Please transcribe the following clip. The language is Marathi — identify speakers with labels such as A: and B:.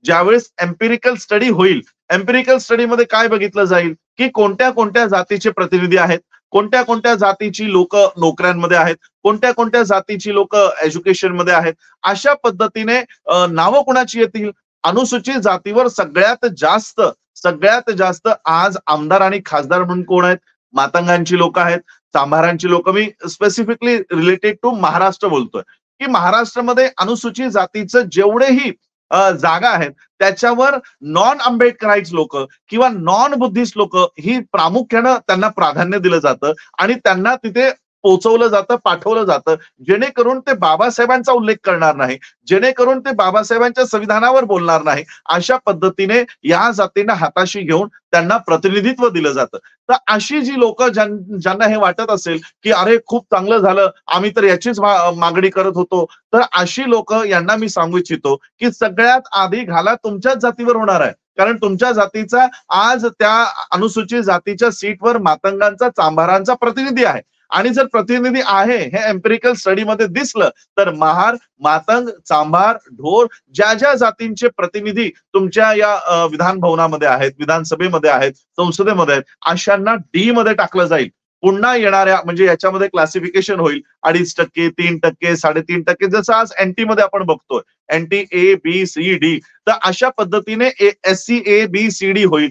A: ज्यावेळेस एम्पिरिकल स्टडी होईल, एम्पिरिकल स्टडीमध्ये काय बघितलं जाईल, की कोणत्या कोणत्या जातीचे प्रतिनिधी आहेत, कोणत्या कोणत्या जातीची लोक नोकऱ्यांमध्ये आहेत, कोणत्या कोणत्या जातीची लोक एज्युकेशनमध्ये आहेत. अशा पद्धतीने नावं कोणाची येतील, अनुसूचित जातीवर सगळ्यात जास्त आज आमदार आणि खासदार म्हणून कोण आहेत, मातंगांची लोक आहेत, चांभारांची लोक. मी स्पेसिफिकली रिलेटेड टू महाराष्ट्र बोलतोय, की महाराष्ट्रामध्ये अनुसूचित जातीचं जेवढेही जागा आहेत त्याच्यावर नॉन आंबेडकराईट लोक किंवा नॉन बुद्धिस्ट लोक ही प्रामुख्यानं त्यांना प्राधान्य दिलं जातं आणि त्यांना तिथे पोहोचवलं जातं, पाठवलं जातं, जेणेकरून ते बाबासाहेबांचा उल्लेख करणार नाही, जेणेकरून ते बाबासाहेबांच्या संविधानावर बोलणार नाही. अशा पद्धतीने या जातींना हाताशी घेऊन त्यांना प्रतिनिधित्व दिलं जातं. तर अशी जी लोक ज्यांना हे वाटत असेल की अरे खूप चांगलं झालं, आम्ही तर याचीच मागणी करत होतो, तर अशी लोक यांना मी सांगू इच्छितो की सगळ्यात आधी घाला तुमच्याच जातीवर होणार आहे. कारण तुमच्या जातीचा आज त्या अनुसूचित जातीच्या सीटवर मातंगांचा, चांभारांचा प्रतिनिधी आहे. आणि जर प्रतिनिधी आहे हे एम्पिरिकल स्टडीमध्ये दिसलं तर महार, मातंग, चांभार, ढोर ज्या ज्या जातींचे प्रतिनिधी तुमच्या या विधान भवनामध्ये आहेत, विधानसभेमध्ये आहेत, संसदेमध्ये आहेत, अशांना डी मध्ये टाकलं जाईल. पुन्हा येणाऱ्या म्हणजे याच्यामध्ये क्लासिफिकेशन होईल 2.5%, 3%, 3.5%, जसं आज एनटी मध्ये आपण बघतोय, NT A B C D. तर अशा पद्धतीने SC A B C D होईल.